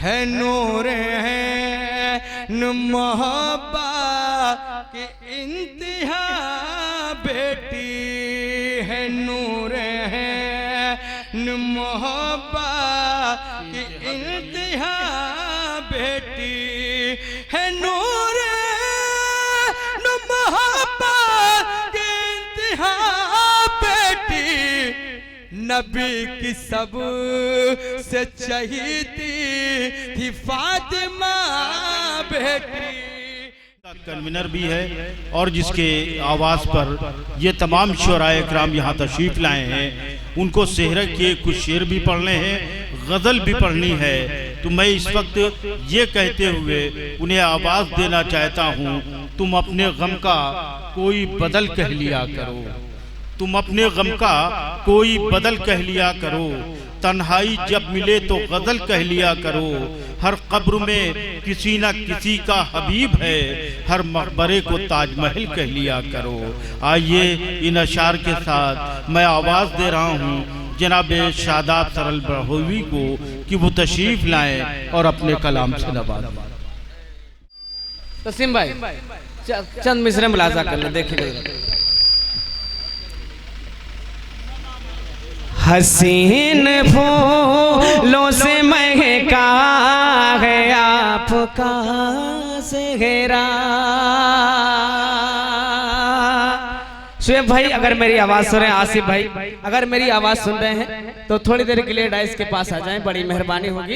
है नूर है मोहब्बत की इंतहा बेटी है नूर है मोहब्बत की इंतहा बेटी है नूर मोहब्बत की इंतहा बेटी नबी की सब से चहीती थी फातिमा बेटी। कन्वीनर भी है और जिसके आवाज़ पर ये तमाम शुराए इकराम यहाँ तशरीफ़ लाए हैं, उनको सेहरा के कुछ शेर भी पढ़ने हैं, गज़ल भी पढ़नी है। तो मैं इस वक्त ये कहते हुए उन्हें आवाज़ देना चाहता हूँ, तुम अपने गम का कोई बदल कह लिया करो, तुम अपने गम का कोई बदल कह लिया करो, तन्हाई जब मिले तो गज़ल कह लिया करो, हर कब्र में किसी न किसी का हबीब है, हर मकबरे को ताजमहल कह लिया करो। आइए इन अशार के साथ मैं आवाज़ दे रहा हूँ जनाब शादाब सरल बरहवी को कि वो तशरीफ़ लाएं और अपने कलाम से नवाज़ें। तस्लीम भाई चंद मिसरे मुलाजा कर लो, देखिए। हसीन फूलों से महका है आपका सेहरा। शुएब भाई अगर मेरी आवाज़ सुन रहे हैं, आसिफ भाई अगर मेरी आवाज़ सुन रहे हैं तो थोड़ी देर के लिए डाइस के पास आ जाएं, बड़ी मेहरबानी होगी।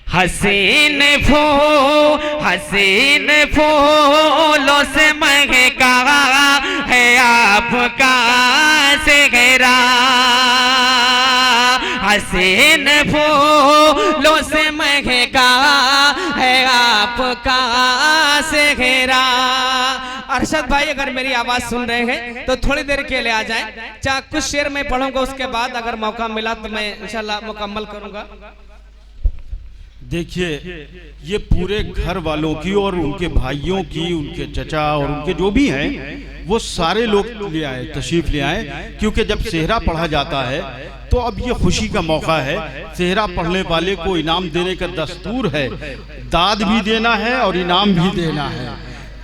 हसीन फूलों से महका है आपका सेहरा, हसीन फूलों से महका है आपका सेहरा। अरशद भाई अगर मेरी आवाज़ सुन रहे हैं तो थोड़ी देर के लिए आ जाएं, चाहे कुछ शेर मैं पढ़ूंगा, उसके बाद अगर मौका मिला तो मैं इंशाल्लाह मुकम्मल करूंगा। देखिए ये पूरे घर वालों की और उनके भाइयों की, उनके चचा और उनके जो भी हैं वो सारे लोग ले आए, तशरीफ ले आए, क्योंकि जब सेहरा पढ़ा जाता है तो अब ये खुशी का मौका है। सेहरा पढ़ने वाले को इनाम देने का दस्तूर है, दाद भी देना है और इनाम भी देना है।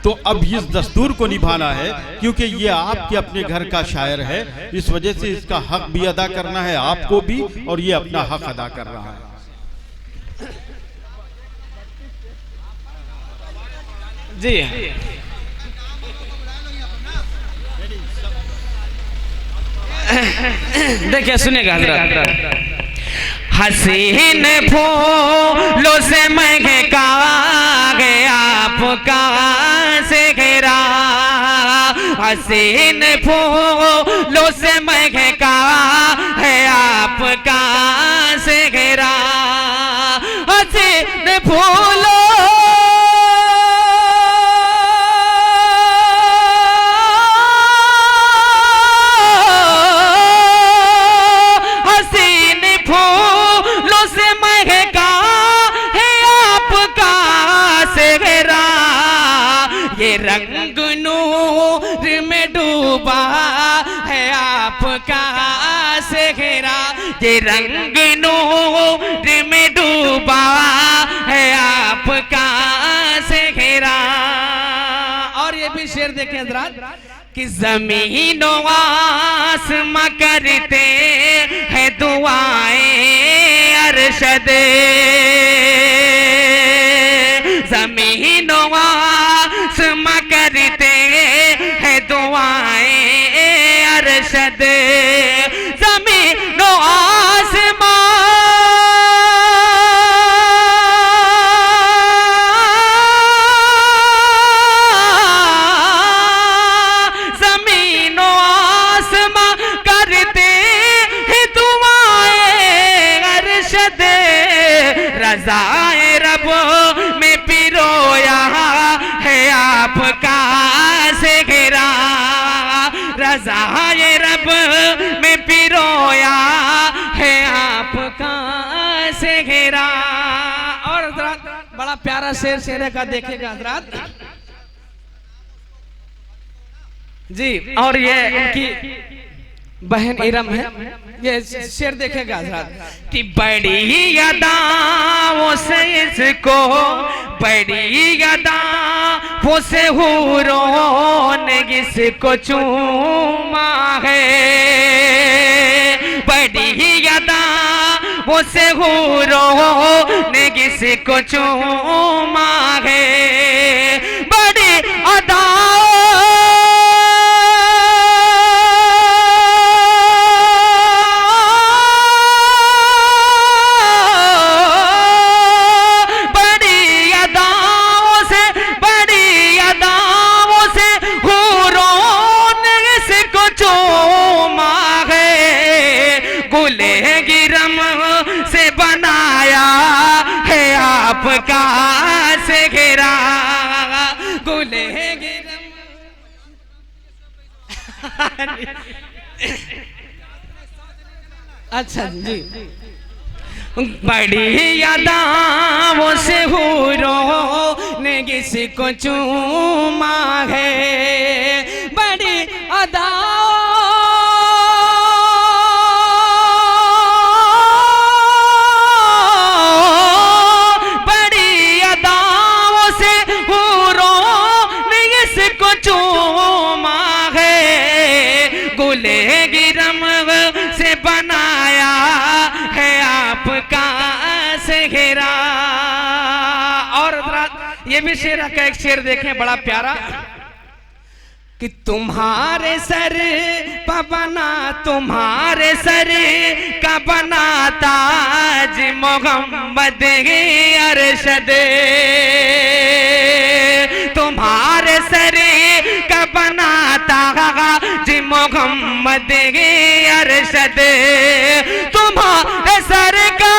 तो अब इस दस्तूर को निभाना है, क्योंकि ये आपके अपने घर का शायर है, इस वजह से इसका हक भी अदा करना है आपको भी, और ये अपना हक अदा कर रहा है। जी देखिए सुनेगा हजरत। हसीन फूलों से महका है आपका सेहरा, हसीन फूलों से महका है आपका सेहरा, हसीन फूलों रंग नूर में डूबा है आपका सेहरा, ये रंग नूर में डूबा है आपका सेहरा। और ये भी शेर देखें हज़रात कि ज़मीन व आसमां करते हैं दुआएं अरशद, ज़मीन व आसमां करते हैं दुआएं अरशद, ज़मीन व आसमां ज़मीन व आसमां करते हैं दुआएं अरशद, रज़ाए रब में पिरोया है आपका सेहरा, रज़ाए रब में पिरोया है आपका सेहरा। और हज़रात बड़ा प्यारा शेर शेर का देखेगा हज़रात जी, और ये उनकी बहन इरम है, ये शेर देखेगा हज़रात कि बड़ी अदाओं से इसको बड़ी अदा वो से हूरों ने इसको चूमा है, बड़ी अदा वो से हूरों ने इसको चूमा है, बड़ी अदा आपका से घेरा गुले गिरम। अच्छा जी, बड़ी यादाओं से हूरों ने किसको चूमा है, बड़ी अदाओं से बनाया है आपका से घेरा। और ये भी शेर का एक शेर देखें बड़ा प्यारा, कि तुम्हारे सर पर बना, तुम्हारे सर का बना ताज मोहम्मद अरशद, तुम्हारे सर का बना ताज मोहम्मद अरशद, तुम्हारे सर का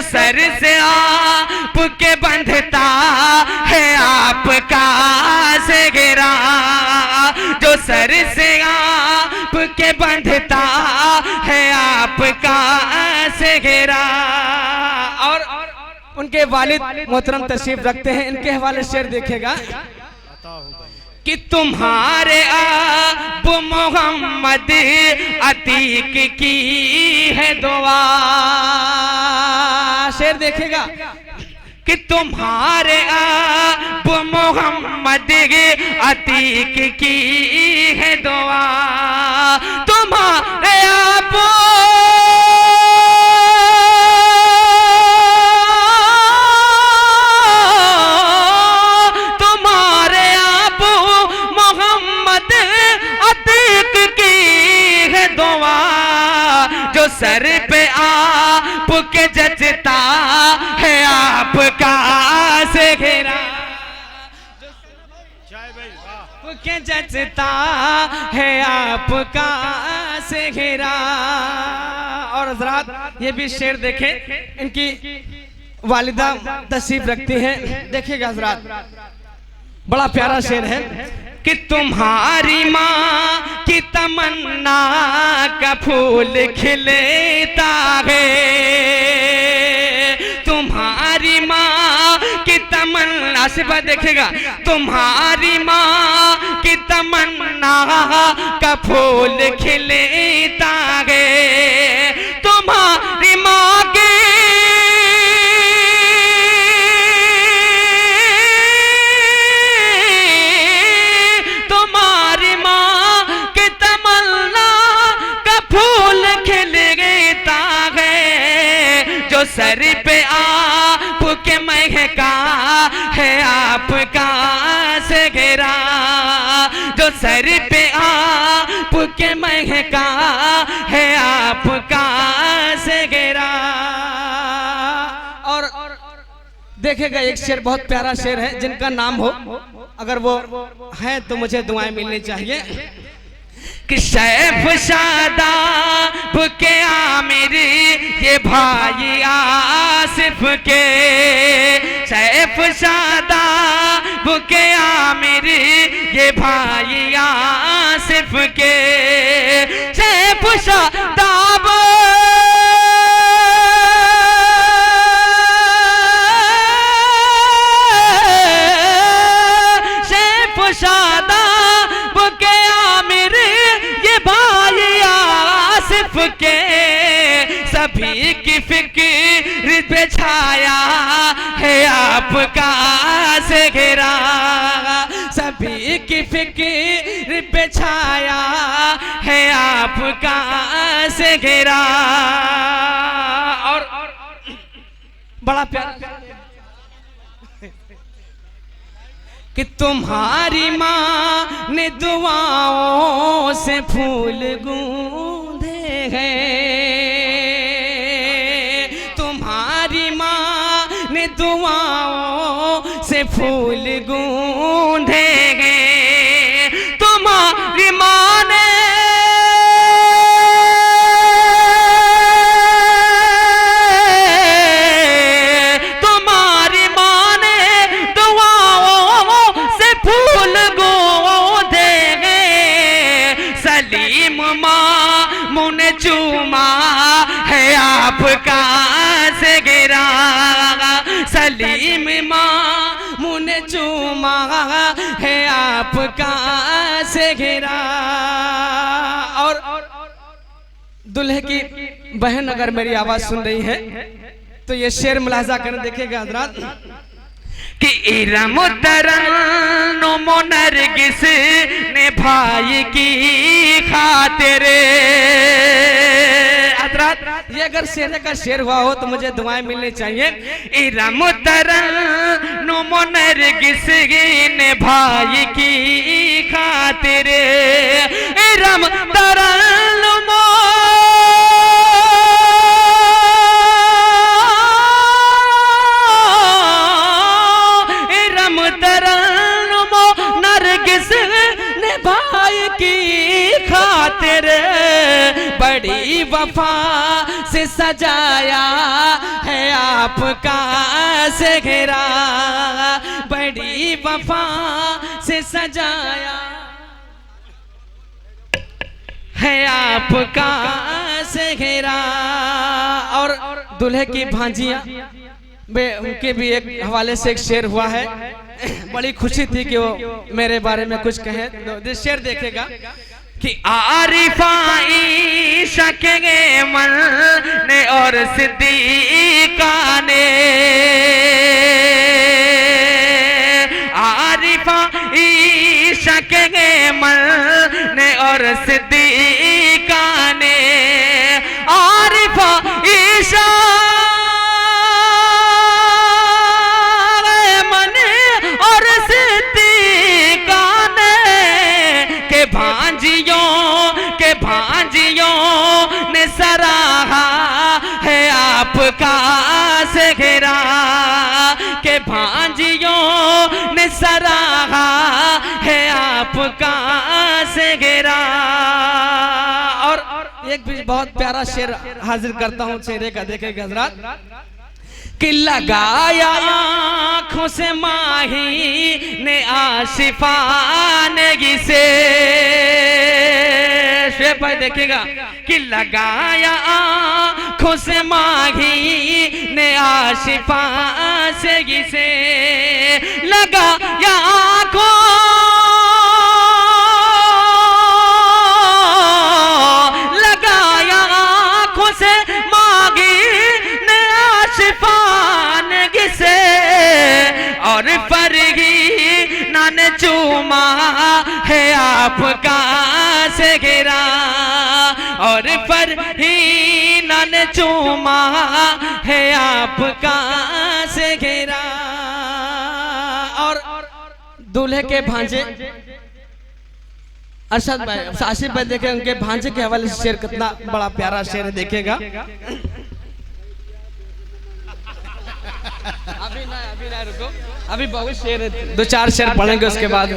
सर से आपके बंधता है आपका से घेरा, जो सर से आपके बंधता है आपका से घेरा। और उनके वालिद मोहतरम तशरीफ रखते हैं, इनके हवाले शेर देखेगा कि तुम्हारे आब मोहम्मद अतीक की है दुआ। शेर देखेगा कि तुम्हारे आब मोहम्मद अतीक की है दुआ, तुम्हारे आब जो सर पे आपके जचता है आपका से घेरा, के जचता है आपका से घेरा। और हज़रात ये भी शेर देखें, इनकी वालिदा तशरीफ रखती हैं, देखिएगा हज़रात बड़ा प्यारा शेर है कि तुम्हारी माँ की तमन्ना का फूल खिलता है, तुम्हारी माँ की तमन्ना से बात देखेगा, तुम्हारी माँ की तमन्ना का फूल खिलता है, तुम्हारी माँ की सर पे आपके महका है आपका से घेरा, जो सर पे आपके महका है आपका से घेरा। और देखेगा एक शेर बहुत प्यारा शेर है, जिनका नाम हो अगर वो है तो मुझे दुआएं मिलनी चाहिए कि सैफ शादाब के आमिर ये भाई आसिफ के, सैफ शादाब के आमिर ये भाई आसिफ के, सैफ शादाब छाया है आपका से घिरा, सभी की फिक्र पे छाया है आपका से घिरा। और बड़ा प्यार कि तुम्हारी माँ ने दुआओं से फूल गूंधे हैं, तुम्हारी माँ ने दुआओं से फूल गूंधे हैं, तुम्हारी माँ ने चूमा है आपका से गिरा, सलीम माँ मुने चूमा है आपका से गिरा। और दुल्हे की बहन अगर मेरी आवाज सुन रही है तो ये शेर मुलाजा कर देखिएगा हजरात कि इरम तरन्नुम नरगिस ने भाई की खातिर। हजरात ये अगर शेर का शेर हुआ हो तो मुझे दुआएं मिलनी चाहिए। इरम तरन्नुम नरगिस ने भाई की खातिर, इरम तरन्नुम की खातिर बड़ी वफा से सजाया है आपका से घेरा, बड़ी वफा से सजाया है आपका से घेरा। और दूल्हे की भांजियां उनके भी एक हवाले से एक शेर हुआ है, बड़ी खुशी थी कि वो मेरे बारे में कुछ कहे। तो शेर देखेगा कि आरिफाई शके मन ने और सिद्दीका ने, आरिफाई शके मन ने और सिद्दीका ने, आरिफाई भांजियों ने सराहा है आपका से घेरा, के भांजियों ने सराहा है आपका से घेरा। और एक भी बहुत प्यारा शेर हाजिर करता हूँ चेहरे का, देखेगा हजरात कि लगाया आँखों से माही ने आशिफानगी से, शेर भाई देखिएगा कि लगाया आँखों से माही ने आशिफानगी से, लगाया आँखों से माही ने आशिफानगी से, और फरही नान चूमा है आपका से घेरा, और फरही नान चूमा है आपका से घेरा। और दूल्हे के भांजे अरशद भाई, आसिफ भाई देखे उनके भांजे के हवाले से शेर कितना बड़ा प्यारा शेर है, देखेगा। अभी ना रुको, अभी बहुत शेर है, दो चार शेर पढ़ेंगे उसके बाद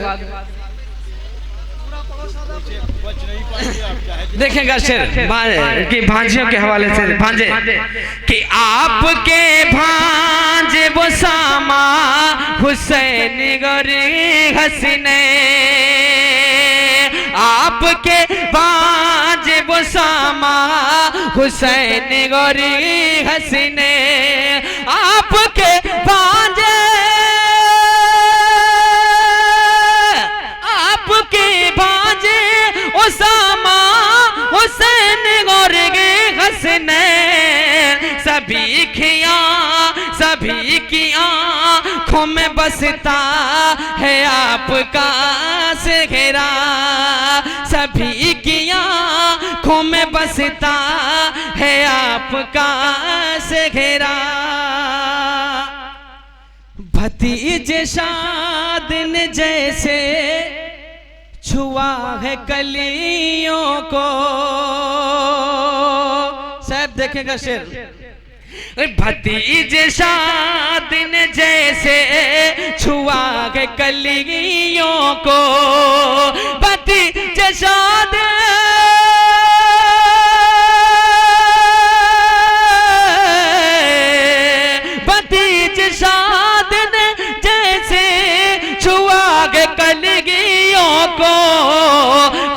देखेगा शेर कि भांजियों के हवाले से। भांजे कि आपके भांजे वो सामा हुसैन गोरी हसीने, आपके भांजे वो सामा हुसैन गोरी हसीने, आपके भांजे आपके भांजे उसामा हुसैन गोरी हसीने, सभी खिया सभी की आंखों में बसता है आपका सेहरा, सभी की आंखों में बसता है आपका सेहरा। भतीजे शादिन जैसे छुआ है कलियों को। साहब देखेगा शेर, भतीजे शादिन जैसे छुआ है कलियों को, भतीजे शादिन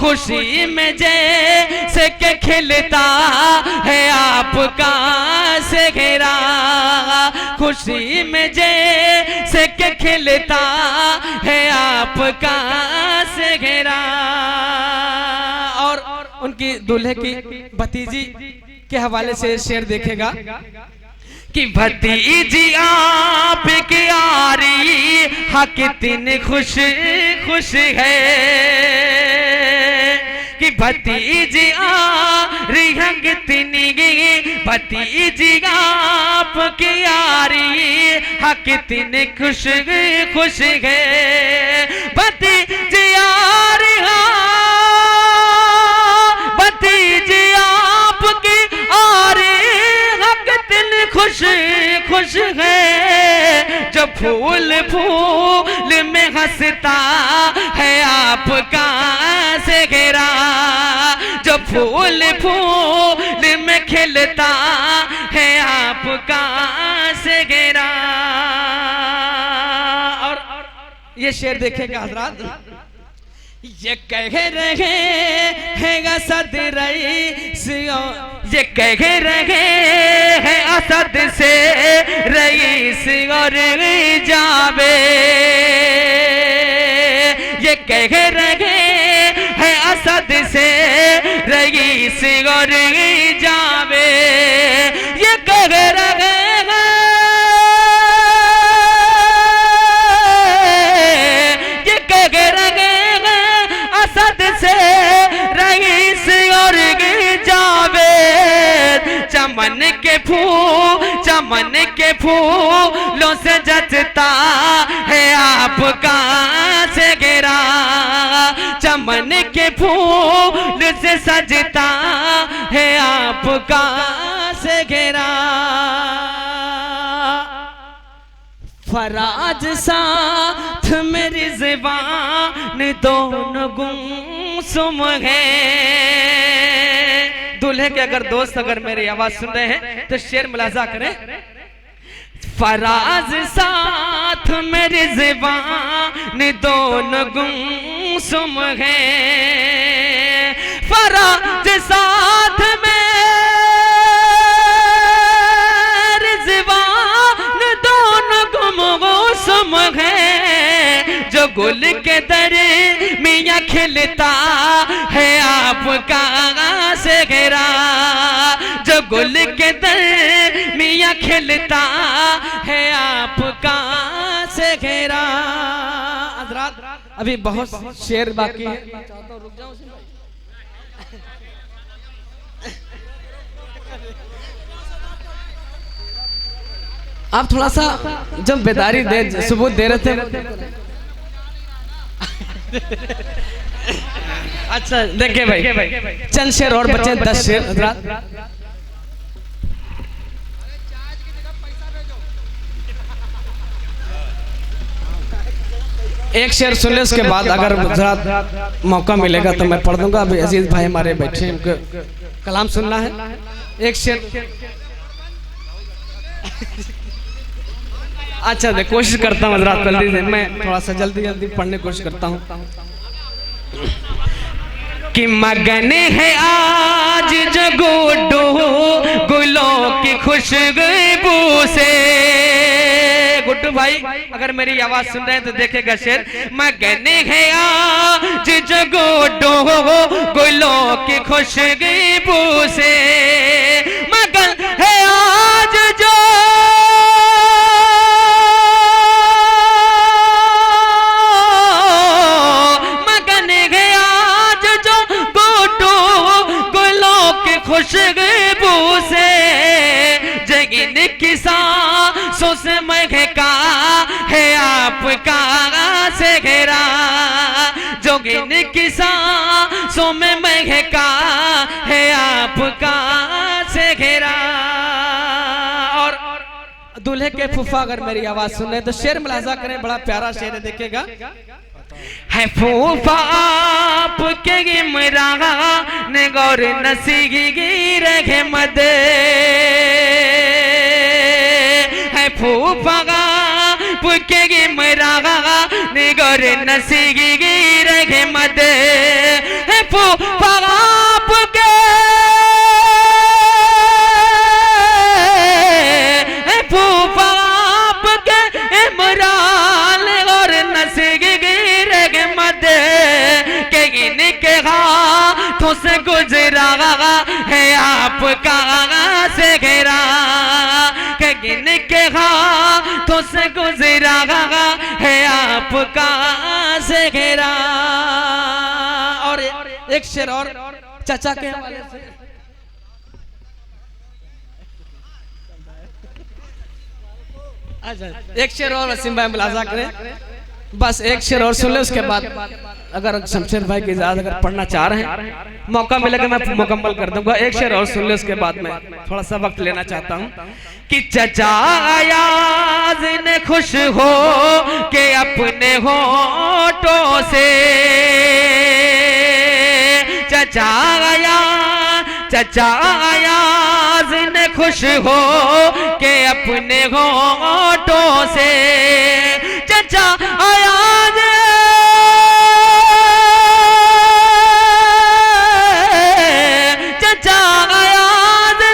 खुशी में जैसे के खिलता है आपका सेहरा, खुशी में जैसे के खिलता है आपका सेहरा। और उनकी दूल्हे की भतीजी के हवाले से शेर देखेगा कि भतीजी आप की आरी हाँ कितनी खुश खुश है, कि भतीजी आ रही है कितनी, भतीजी आप की आ रही हाँ कितनी खुश खुश है, भतीजी आ रही भतीजी आप की आ रही हाँ कितनी खुश खुश है, जो फूल फूल में हंसता है आपका सेहरा, जो फूल फूल में खिलता है आपका सेहरा। और ये शेर देखेगा हजरात, ये कह रहे हैं असद रईस, ये कह रहे हैं असद से रईस और जावे, ये कह रहे हैं असद से रईस और जावे, ये कह रहे चमन के फूलों से जचता है आपका सेहरा, चमन के फूल से सजता है आपका सेहरा। फराज साथ मेरी ज़बान दोनों गुमसुम है। दूल्हे के अगर दोस्त अगर मेरी आवाज सुन रहे हैं तो शेर मुलाजा करें। फराज साथ मेरी ज़बान दोनों गुमसुम है, फराज साथ मेरी ज़बान दोनों गुमसुम है, जो गुल के दरमियां खिलता है आपका सेहरा, जो गुल के दरमियां खिलता है आपका सेहरा। हजरात अभी बहुत शेर बाकी है, रुक जाओ आप थोड़ा सा जब बेदारी दे सबूत दे रहे थे। अच्छा देखिए भाई चंद शेर और बचे 10 शेर हजरात। एक शेर सुन ले उसके बाद अगर हजरात मौका मिलेगा तो मैं पढ़ दूंगा। अभी अजीज भाई हमारे बैठे हैं, उनको कलाम सुनना है। एक शेर अच्छा दे कोशिश करता हूँ हजरात जल्दी से, मैं थोड़ा सा जल्दी जल्दी पढ़ने की कोशिश करता हूँ। कि मगन है आज जो गुड्डू गुलों की खुशबू से। गुड्डू भाई अगर मेरी आवाज सुन रहे हैं तो देखेगा शेर। मगन है आज जो गुड्डू गुलों की खुशबू से, मगन है आज जो महका है आपका से घेरा, जोगिन की सांसों में महका है आपका से घेरा। और दूल्हे के फूफा अगर मेरी आवाज सुन रहे तो शेर मुलाजा करें, बड़ा प्यारा शेर है, देखेगा। है फूफा आपके इमरान गौर नसीगी रखे मद, है फूफा आपके इमरान गौर नसीगी रखे मद, है फूफा आपके फूफा आपके इमरान और नसीगी रखे मद, के इनके हाथों से गुजरा है आपका से घेरा, के इनके हाथों से गुजरा है आपका से घेरा। और एक शेर और चाचा के हवाले से, एक शेर और वसीम भाई मुलाजा करें, बस एक शेर और सुन ले, उसके बाद अगर शमशेर भाई की इजाजत अगर पढ़ना चाह रहे हैं मौका मिलेगा मैं मुकम्मल कर दूंगा। एक शेर और सुन ले, उसके बाद मैं थोड़ा सा वक्त लेना चाहता हूँ कि चचा अयाज ने खुश हो के अपने होठों से, चचा अयाज ने खुश हो के अपने होठों से, चचा अयाज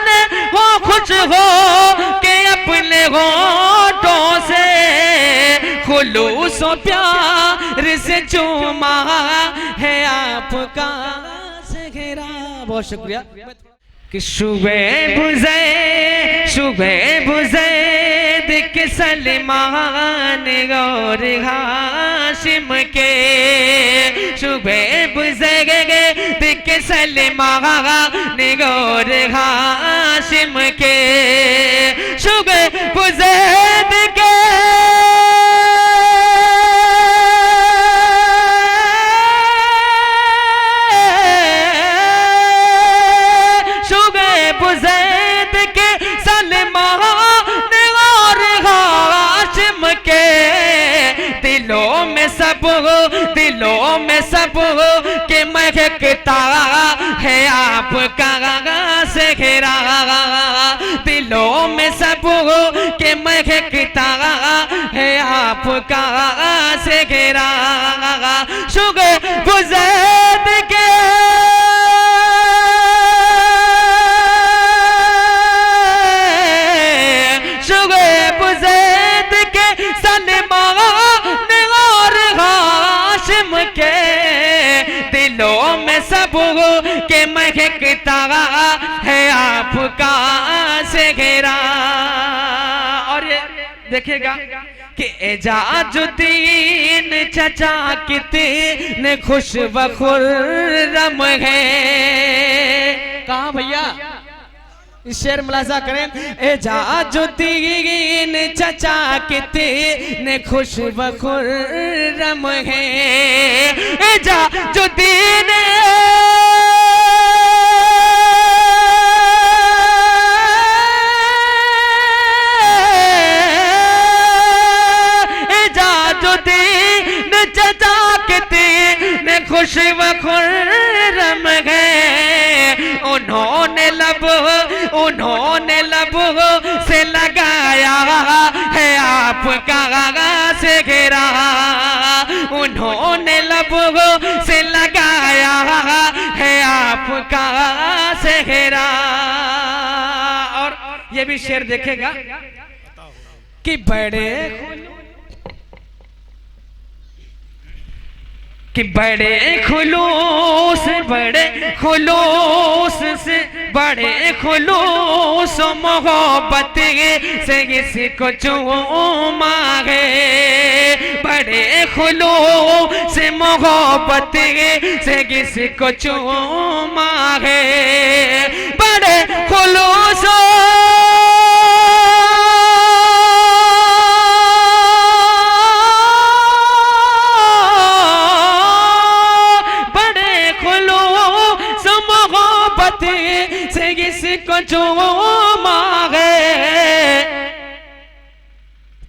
ने हो खुश हो के अपने होठों से, खुलूस और प्यार से चूमा है आपका से घेरा। बहुत शुक्रिया। कि शुबे बुज़ैद के सलमान और हाशिम के, शुबे बुज़ैद के सलमान और हाशिम के, शुबे बुज़ैद के बुज़ैद के सलमान और हाशिम के, दिलों में सब के महकता है आपका से घेरा, दिलों में सब के महकता है आपका से घेरा। शुगे बुज़ैद के दिलों में सब के महकता है आपका से घेरा। और ये देखिएगा कि एजाजुद्दीन चचा कितने खुश व खुर्रम है। कहाँ भैया शेर मुलाजा करें, एजाजुद्दीन चचा कितने खुश व खुर्रम है, एजाजुद्दीन चचा कितने खुश व खुर्रम है। उन्होंने लब से लगाया है आपका से घेरा, उन्होंने लब से लगाया है आपका से घेरा। और ये भी शेर देखेगा कि बड़े खुलूस से बड़े खुलूस मोहब्बत से इसको चूमा है, बड़े खुलूस से मोहब्बत से इसको चूमा है, बड़े खुलूस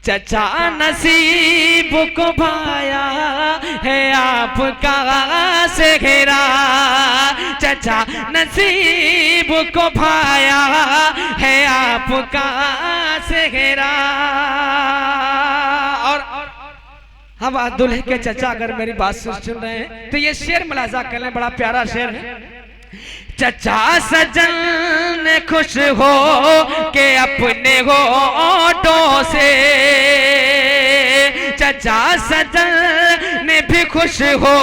चचा नसीब को भाया है आपका सेहरा, चचा नसीब को भाया है आपका सेहरा। और हम दुल्हे के चचा अगर मेरी बात सुन रहे हैं तो ये शेर मुलाजा कर लें, बड़ा प्यारा शेर है। चचा सजन खुश हो के अपने होठों से, चचा सजन भी खुश हो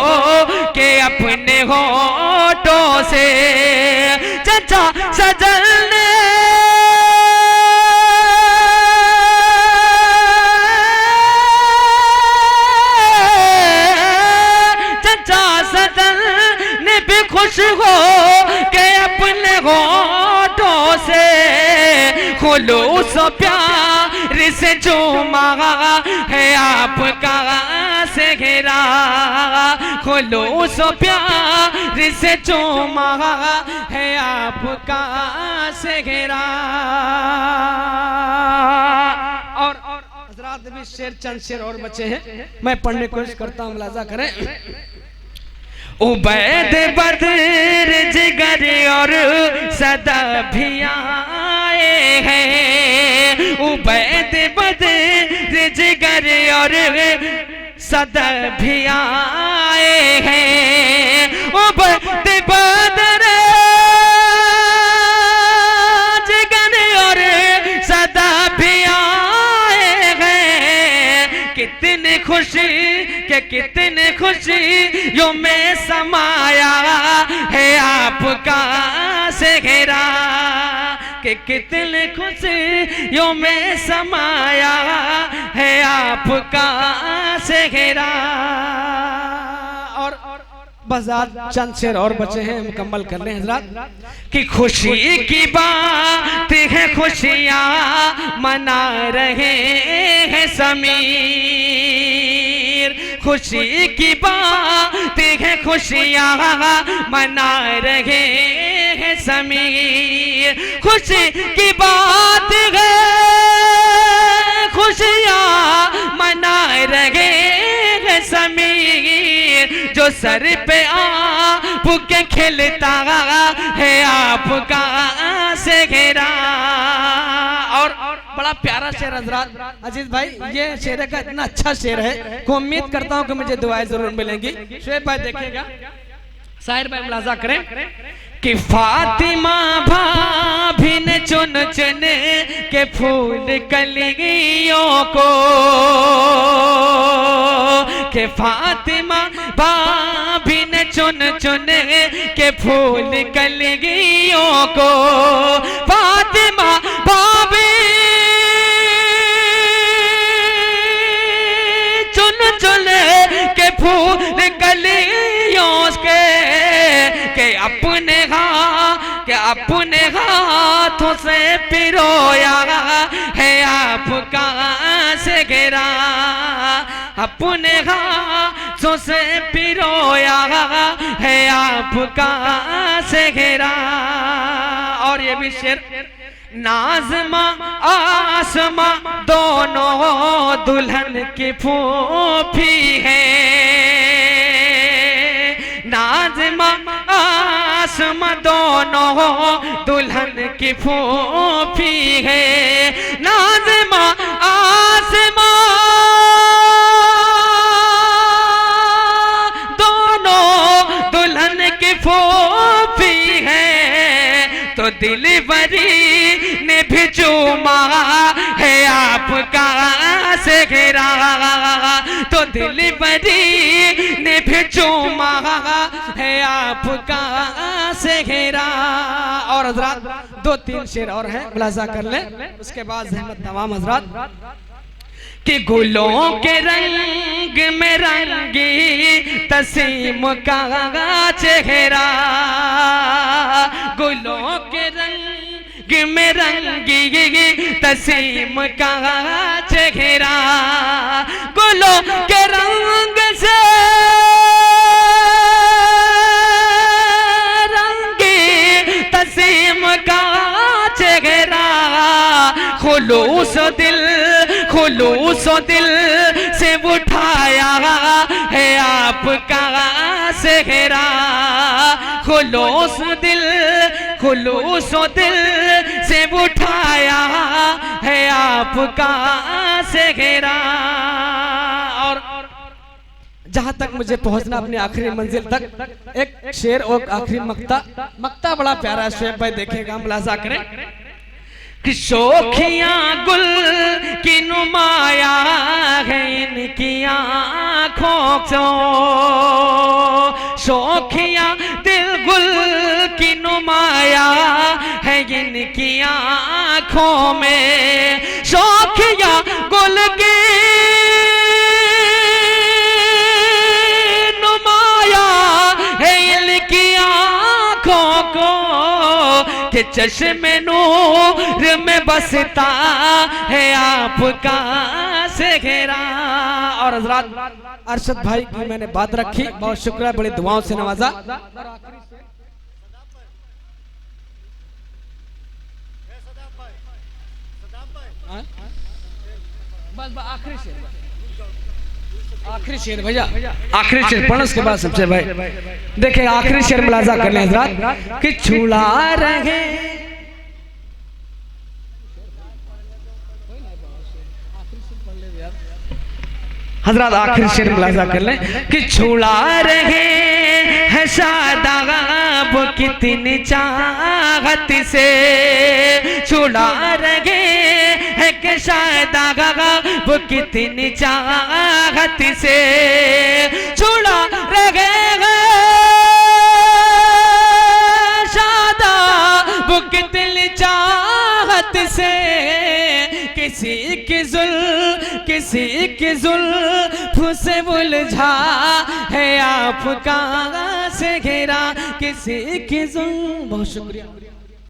के अपने होठों से, चचा सजन खुश हो के अपने होठों से खुलूस प्यार से चूमा है आपका सेहरा, खुलूस प्यार से चूमा है आपका सेहरा। और हजरात भी शेर चंद शेर और बचे हैं, मैं पढ़ने की कोशिश करता हूँ, मुलाजा करें। उबैद बदर जिगर और सदा भी आए हैं, उबैद बदर जिगर और सदा भी आए हैं, उबैद बदर जिगर और सदा भी आए हैं। कितने खुशी के कितने खुशी यो में समाया है आपका सेहरा, के कितने खुशी यो में समाया है आपका सेहरा। और बस आज चंद शेर और बचे हैं, मुकम्मल कर लें हजरात। कि खुशी की बात है खुशियाँ मना रहे हैं समीर, खुशी की बात है खुशियाँ मना रहे हैं समीर, खुशी की बात है खुशियाँ मना रहे हैं समीर, जो सर पे आपके खिलता है आपका सेहरा। और बड़ा प्यारा शेर हजरात, अजीज भाई ये शेर का इतना अच्छा शेर है कि उम्मीद करता हूँ कि मुझे दुआएं जरूर मिलेंगी। शेर भाई देखिएगा, शायर भाई मुलाजा करें कि फातिमा भाभी ने चुन चुन के फूल कलियों को, के फातिमा भाभी ने चुन चुन के फूल कलियों को, फातिमा भाभी चुन चुन के फूल कलियों के अपने हाथों से पिरोया है आपका सेहरा, अपने हाथों से पिरोया है आपका सेहरा। और ये भी शेर, नाज़मा आसमा दोनों दुल्हन की फूफी है, नाज़मा आसमा दोनों दुल्हन की फूफी है, नाज़मा आसमा दोनों दुल्हन की फूफी है, तो दिलबरी ने भी चूमा है आपका सेहरा, तो दिलबरी ने भी चूमा है आपका सेहरा। और हजरात दो तीन शेर और हैं, मुलाजा कर ले, उसके बाद ज़हमत तमाम हजरात। कि गुलों के रंग में रंगी तसीम का चेहरा, गुलों के रंग में रंगी तसीम का चेहरा, गुलों के रंग से रंगी तसीम का चेहरा, खुलूस दिल खुलूस दिल से उठाया है आपका सेहरा, खुलूस दिल से उठाया है आपका सेहरा। और जहां तक मुझे पहुंचना अपनी आखिरी मंजिल तक, एक शेर और आखिरी मक्ता बड़ा प्यारा शेर भाई, देखेगा मुलाजा करें कि शोखियां गुल की नुमाया है इनकी आंखों से, शोखियां दिल गुल की नुमाया है इनकी आंखों में, शोखियां गुल की के चश्मे नूर में बसता है आपका सेहरा। और हजरात अरशद भाई की मैंने बात रखी, बहुत शुक्रिया, बड़ी दुआओं से नवाजा। बस आखिरी शेर भैया, आखिरी शेर पढ़ने के बाद सबसे भाई देखे आखिरी शेर मुलाजा कर लें हजरात कि छुड़ा रहे हजरात, आखिरी शेर मुलाजा कर लें कि छुड़ा रहे है शादाब कितनी चाहत से, छुड़ा रहे है कि शादाब कितनी चाहत से, छुड़ा रहे है शादाब कितनी चाहत से, किसी की जुल्फ से उलझा है आपका सेहरा, किसी की जुल्फ। बहुत शुक्रिया।